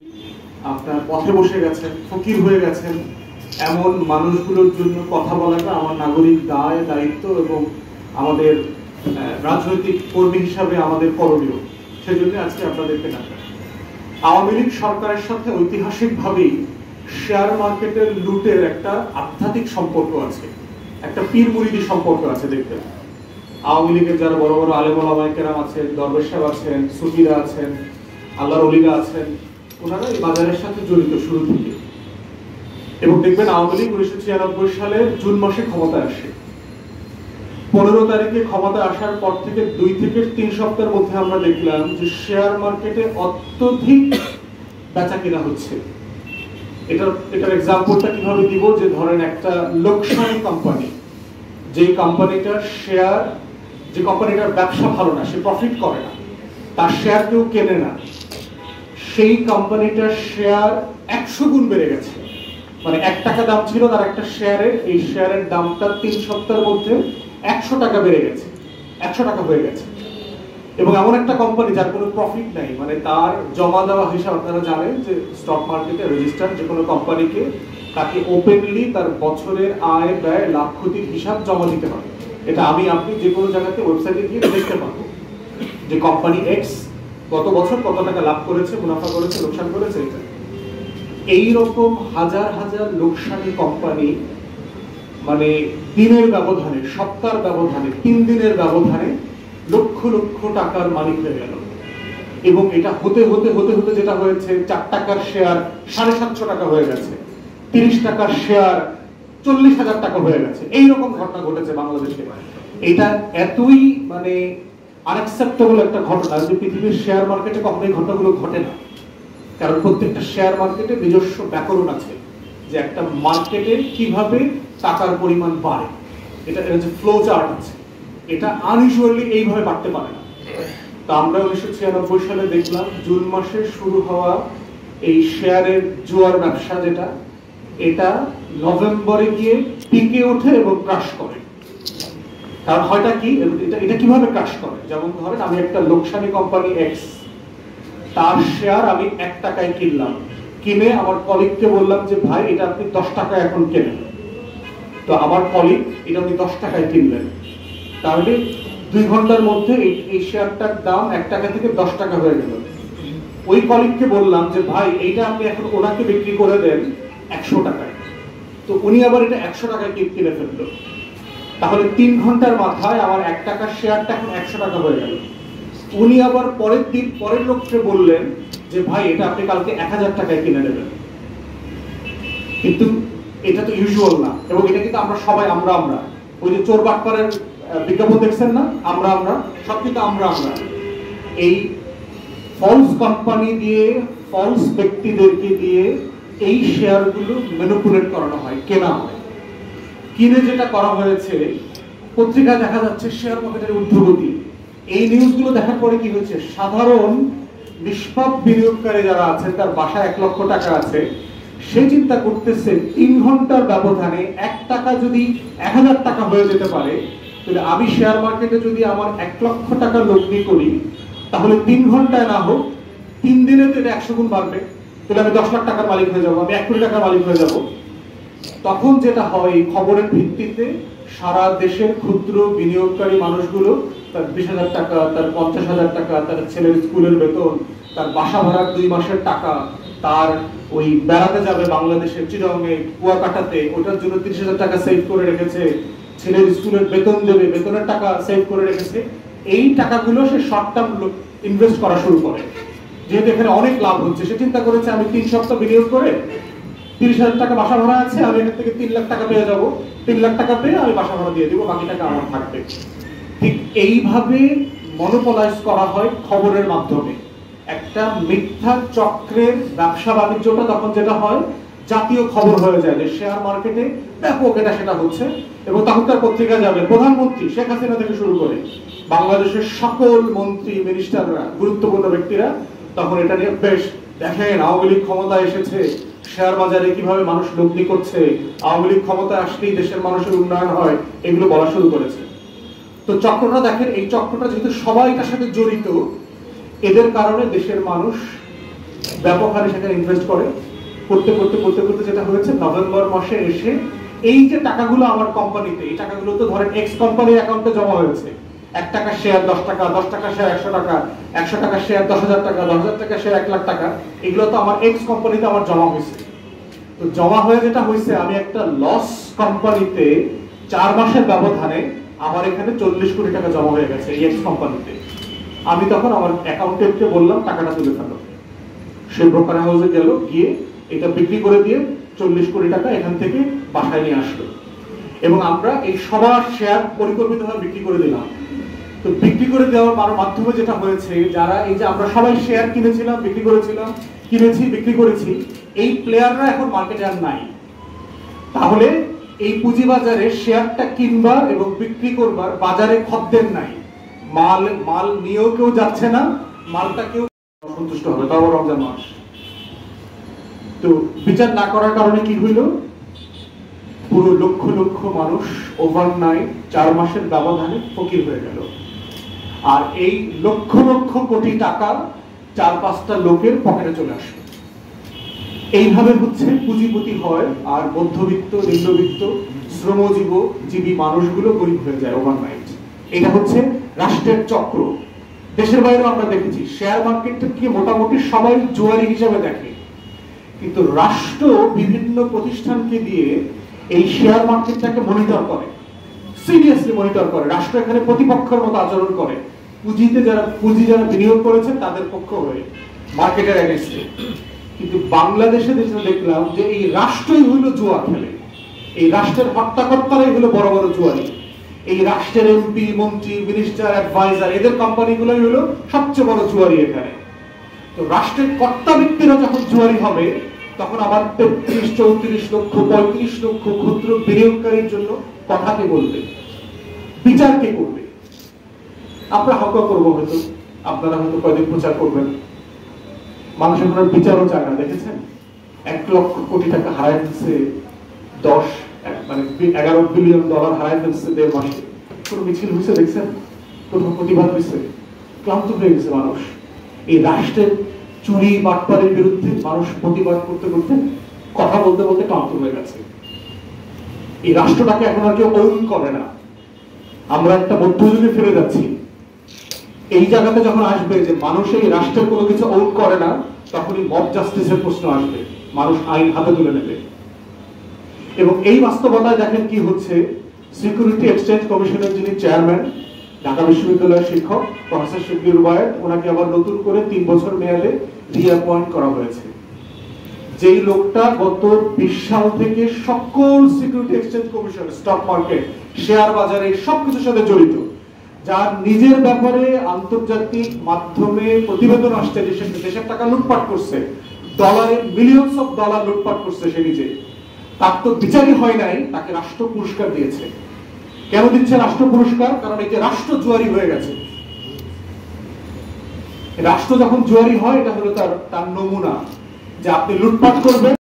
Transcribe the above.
আপনার পথে বসে গেছেন, ফকির হয়ে গেছেন, এমন মানুষগুলোর জন্য কথা বলাটা আমার নাগরিক দায়, দায়িত্ব এবং আমাদের রাজনৈতিক কর্মী হিসাবে আমাদের করণীয়। সেজন্য আজকে আপনাদেরকে ডাকা। আওয়ামী লীগ সরকারের সাথে ঐতিহাসিকভাবেই শেয়ার মার্কেটের লুটের একটা আধ্যাত্মিক সম্পর্ক আছে, একটা পীর মুরিদি সম্পর্ক আছে। দেখবেন আওয়ামী লীগের যারা বড় বড় আলেম ওলামায়ে কেরাম আছেন, দরবেশ সাহেব আছেন, সুফিরা আছেন, আল্লাহর ওলিরা আছেন, ওনারা এই বাজারের সাথে জড়িত শুরু থেকে। এবং দেখবেন আওয়ামী লীগ 1996 সালে জুন মাসে ক্ষমতায় আসে। 15 তারিখে ক্ষমতায় আসার পর থেকে 2 থেকে 3 সপ্তাহের মধ্যে আমরা দেখলাম যে শেয়ার মার্কেটে অত্যধিক বেচা কেনা হচ্ছে। এটার এক্সাম্পলটা কিভাবে দিব, যে ধরেন একটা লোকসানি কোম্পানি, যে কোম্পানিটার শেয়ার, যে কোম্পানিটার ব্যবসা ভালো না, সে প্রফিট করে না, তার শেয়ার কেউ কেনে না, সেই কোম্পানিটার শেয়ার 100 গুণ বেড়ে গেছে। মানে 1 টাকা দাম ছিল তার একটা শেয়ারের, এই শেয়ারের দামটা 3 সপ্তাহের মধ্যে 100 টাকা বেড়ে গেছে, 100 টাকা হয়ে গেছে। এবং এমন একটা কোম্পানি যার কোনো প্রফিট নাই, মানে তার জমা দেওয়া হিসাব, আপনারা জানেন যে স্টক মার্কেটে রেজিস্টার যে কোনো কোম্পানিকে তাকে ওপেনলি তার বছরের আয় ব্যয় লাভ ক্ষতির হিসাব জমা দিতে হবে। এটা আপনি যে কোনো জায়গাতে ওয়েবসাইটে গিয়ে দেখতে পাবো যে কোম্পানি এক্স গত বছর কত টাকা লাভ করেছে, মুনাফা করেছে, লোকসান করেছে। এটা এইরকম হাজার হাজার লোকসানি কোম্পানি মানে দিনের ব্যবধানে, সপ্তাহের ব্যবধানে, 3 দিনের ব্যবধানে লক্ষ লক্ষ টাকার মালিক হয়ে গেল। এবং এটা হতে হতে হতে হতে যেটা হয়েছে, 4 টাকার শেয়ার 750 টাকা হয়ে গেছে, 30 টাকার শেয়ার 40,000 টাকা হয়ে গেছে। এইরকম ঘটনা ঘটেছে বাংলাদেশে। এটা এতই মানে আনএক্সেপ্টেবল একটা ঘটনা যে পৃথিবীর শেয়ার মার্কেটে কখনোই ঘটনাগুলো ঘটে না। কারণ প্রত্যেকটা শেয়ার মার্কেটে নিজস্ব ব্যাকরণ আছে, যে একটা মার্কেটে কিভাবে টাকার পরিমাণ বাড়ে, এটা যে ফ্লো চার্ট আছে, এটা আনইউজুয়ালি এইভাবে বাড়তে পারে না। তো আমরা 1996 সালে দেখলাম জুন মাসে শুরু হওয়া এই শেয়ারের জোয়ার ব্যবসা, যেটা এটা নভেম্বরে গিয়ে পিকে ওঠে এবং ক্রাশ করে। কারণ হয়টা কি, এটা কিভাবে ক্রাশ করে, যেমন ধরেন আমি একটা লোকসানি কোম্পানি এক্স, তার শেয়ার আমি 1 টাকায় কিনলাম, কিনে আমার কলিগকে বললাম যে ভাই এটা আপনি 10 টাকায় এখন কেনেন। তো আমার কলিগ এটা উনি 10 টাকায় কিনলেন, তাহলে 2 ঘন্টার মধ্যে এই শেয়ারটার দাম 1 টাকা থেকে 10 টাকা হয়ে গেল। ওই কলিগকে বললাম যে ভাই এইটা আপনি এখন ওনাকে বিক্রি করে দেন 100 টাকায়। তো উনি আবার এটা 100 টাকায় কিনে ফেললো। তাহলে 3 ঘন্টার মাথায় আমার 1 টাকার শেয়ারটা এখন 100 টাকা হয়ে গেল। উনি আবার পরের দিন পরের লোককে বললেন যে ভাই এটা আপনি কালকে 1000 টাকায় কিনে নেবেন। কিন্তু এটা তো ইউজুয়াল না, এবং এটা কিন্তু আমরা সবাই আমরা ওই যে চোর বাটপারের বিজ্ঞাপন দেখছেন না, আমরা সব কিন্তু আমরা এই ফলস কোম্পানি দিয়ে, ফলস ব্যক্তিদেরকে দিয়ে এই শেয়ারগুলো ম্যানিপুলেট করানো হয়, কেনা হয়। কিনে যেটা করা হয়েছে, পত্রিকায় দেখা যাচ্ছে শেয়ার মার্কেটের ঊর্ধ্বগতি। এই নিউজগুলো দেখার পরে কি হয়েছে, সাধারণ নিষ্পাপ বিনিয়োগকারী যারা আছেন, তার বাসায় 1 লক্ষ টাকা আছে, সে চিন্তা করতেছে 3 ঘন্টার ব্যবধানে 1 টাকা যদি 1000 টাকা হয়ে যেতে পারে, তাহলে আমি শেয়ার মার্কেটে যদি আমার 1 লক্ষ টাকা লগ্নি করি, তাহলে 3 ঘন্টায় না হোক 3 দিনে তো এটা 100 গুণ বাড়বে। তাহলে আমি 10 লাখ টাকার মালিক হয়ে যাবো, আমি 1 কোটি টাকার মালিক হয়ে যাবো। তখন যেটা হয়, এই খবরের ভিত্তিতে সারা দেশের ক্ষুদ্র বিনিয়োগকারী মানুষগুলো তার 20,000 টাকা, তার 50,000 টাকা, তার ছেলের স্কুলের বেতন, তার বাসা ভাড়ার 2 মাসের টাকা, তার ওই বেড়াতে যাবে বাংলাদেশের চিরঙে কুয়াকাটাতে, ওটার জন্য 30,000 টাকা সেভ করে রেখেছে, ছেলের স্কুলের বেতন দেবে, বেতনের টাকা সেভ করে রেখেছে। এই টাকাগুলো সে শর্ট টার্ম ইনভেস্ট করা শুরু করে, যেহেতু এখানে অনেক লাভ হচ্ছে। সে চিন্তা করেছে আমি 3 সপ্তাহ বিনিয়োগ করে 30,000 টাকা বাসা ভাড়া আছে, আমি এখান থেকে 3 লাখ টাকা পেয়ে যাবো, 3 লাখ টাকা পেয়ে আমি বাসা ভাড়া দিয়ে দিব, বাকি টাকা আমার থাকবে। ঠিক এইভাবে মনোপলাইজ করা হয় খবরের মাধ্যমে। একটা মিথ্যা চক্রের ব্যবসা বাণিজ্যটা তখন যেটা হয়, জাতীয় খবর হয়ে যায় যে শেয়ার মার্কেটে ব্যাপক এটা সেটা হচ্ছে, এবং তখন তার পত্রিকা যাবে, প্রধানমন্ত্রী শেখ হাসিনা থেকে শুরু করে বাংলাদেশের সকল মন্ত্রী, মিনিস্টাররা, গুরুত্বপূর্ণ ব্যক্তিরা তখন এটা নিয়ে বেশ দেখেন আওয়ামী লীগ ক্ষমতায় এসেছে, শেয়ার বাজারে কিভাবে মানুষ লগ্নি করছে, আওয়ামী লীগ ক্ষমতায় আসলেই দেশের মানুষের উন্নয়ন হয়, এগুলো বলা শুরু করেছে। তো চক্রটা দেখেন, এই চক্রটা যেহেতু সবাই এটার সাথে জড়িত, এদের কারণে দেশের মানুষ ব্যাপক হারে সেখানে ইনভেস্ট করে। করতে করতে করতে করতে যেটা হয়েছে, নভেম্বর মাসে এসে এই যে টাকাগুলো আমার কোম্পানিতে, এই টাকাগুলো তো ধরেন এক্স কোম্পানির অ্যাকাউন্টে জমা হয়েছে। 1 টাকা শেয়ার 10 টাকা, 10 টাকা শেয়ার 100 টাকা, 100 টাকা শেয়ার 10,000 টাকা, 10,000 টাকা শেয়ার 1 লাখ টাকা, এগুলো তো আমার এক্স কোম্পানিতে আমার জমা হয়েছে। তো জমা হয়ে যেটা হয়েছে, আমি একটা লস কোম্পানিতে 4 মাসের ব্যবধানে আমার এখানে 40 কোটি টাকা জমা হয়ে গেছে এই এক্স কোম্পানিতে। আমি তখন আমার অ্যাকাউন্টেন্টকে বললাম টাকাটা তুলে ফেলো। সে ব্রোকার হাউসে গেল, গিয়ে এটা বিক্রি করে দিয়ে 40 কোটি টাকা এখান থেকে বাসায় নিয়ে আসলো, এবং আমরা এই সবার শেয়ার পরিকল্পিতভাবে বিক্রি করে দিলাম। তো বিক্রি করে দেওয়ার মাধ্যমে যেটা হয়েছে, যারা এই যে আমরা সবাই শেয়ার কিনেছিলাম, বিক্রি করেছিলাম, কিনেছি বিক্রি করেছি, এই প্লেয়াররা এখন মার্কেটে আর নাই। তাহলে এই পুঁজিবাজারে শেয়ারটা কিনবার এবং বিক্রি করবার বাজারে খদ্দের নাই, মাল নিয়েও কেউ যাচ্ছে না, মালটা কেউ সন্তুষ্ট হবে, তাও রমজান মাস। তো বিচার না করার কারণে কি হইল, পুরো লক্ষ লক্ষ মানুষ ওভারনাইট 4 মাসের ব্যবধানে ফকির হয়ে গেল। আর এই লক্ষ লক্ষ কোটি টাকা 4-5টা লোকের পকেটে চলে আসলো। এইভাবে হচ্ছে পুঁজিপতি হয়, আর মধ্যবিত্ত, নিম্নবিত্ত, শ্রমজীবী মানুষগুলো গরিব হয়ে যায় ওভারনাইট। এটা হচ্ছে রাষ্ট্রের চক্র। দেশের বাইরেও আমরা দেখেছি, শেয়ার মার্কেটকে মোটামুটি সবাই জুয়ারি হিসেবে দেখে, কিন্তু রাষ্ট্র বিভিন্ন প্রতিষ্ঠানকে দিয়ে এই শেয়ার মার্কেটটাকে মনিটর করে, সিরিয়াসলি মনিটর করে। রাষ্ট্র এখানে প্রতিপক্ষের মতো আচরণ করে, পুঁজি যারা বিনিয়োগ করেছে তাদের পক্ষ হয়ে, মার্কেটের এগেইনস্টে। কিন্তু বাংলাদেশে যেটা দেখলাম, যে এই রাষ্ট্রই হইলো জুয়া খেলে, এই রাষ্ট্রের হত্যাকর্তারাই হলো বড় বড় জুয়ারি। এই রাষ্ট্রের এমপি, মন্ত্রী, মিনিস্টার, অ্যাডভাইজার, এদের কোম্পানিগুলোই হলো সবচেয়ে বড় জুয়ারি এখানে। তো রাষ্ট্রের কর্তা ব্যক্তিরা যখন জুয়ারি হবে, তখন আবার 33-34 লক্ষ 35 লক্ষ ক্ষুদ্র বিনিয়োগকারীর জন্য কথা কে বলবে, বিচার কে করবে? আমরা হকা করবো হয়তো, আপনারা হয়তো কয়দিন প্রচার করবেন, মানুষ এখন বিচারও চায় না। দেখেছেন 1 লক্ষ কোটি টাকা হারায় ফেলছে, 11 বিলিয়ন ডলার হারায় ফেলছে 1.5 মাসে। কোনো মিছিল হয়েছে দেখছেন? কোথাও প্রতিবাদ হয়েছে? ক্লান্ত হয়ে গেছে মানুষ। এই রাষ্ট্রের চুরি বাটপারের বিরুদ্ধে মানুষ প্রতিবাদ করতে করতে, কথা বলতে বলতে ক্লান্ত হয়ে গেছে। এই রাষ্ট্রটাকে এখন আর কেউ ওন করে না। আমরা একটা মধ্যযুগে ফিরে যাচ্ছি। এই জায়গাতে যখন আসবে যে মানুষ এই রাষ্ট্রের কোনো কিছু ওন করে না, তখনই মব জাস্টিসের প্রশ্ন আসবে, মানুষ আইন হাতে তুলে নেবে। এবং এই বাস্তবতায় দেখেন কি হচ্ছে, সিকিউরিটি এক্সচেঞ্জ কমিশনের যিনি চেয়ারম্যান, ঢাকা বিশ্ববিদ্যালয়ের শিক্ষক প্রফেসর শিবলি রুবায়েত, ওনাকে আবার নতুন করে 3 বছর মেয়াদে রিঅ্যাপয়েন্ট করা হয়েছে। যেই লোকটা গত 20 সাল থেকে সকল security exchange commission, stock market, share বাজারে সবকিছুর সাথে জড়িত, যার নিজের ব্যাপারে আন্তর্জাতিক মাধ্যমে প্রতিবেদন আসছে যে সে দেশের টাকা লুটপাট করছে, মিলিয়নস অফ ডলার লুটপাট করছে সে নিজে, তার তো বিচারই হয় নাই, তাকে রাষ্ট্র পুরস্কার দিয়েছে। কেন দিচ্ছে রাষ্ট্র পুরস্কার? কারণ এই যে রাষ্ট্র জুয়ারি হয়ে গেছে। রাষ্ট্র যখন জুয়ারি হয়, এটা হলো তার নমুনা, যে আপনি লুটপাট করবেন,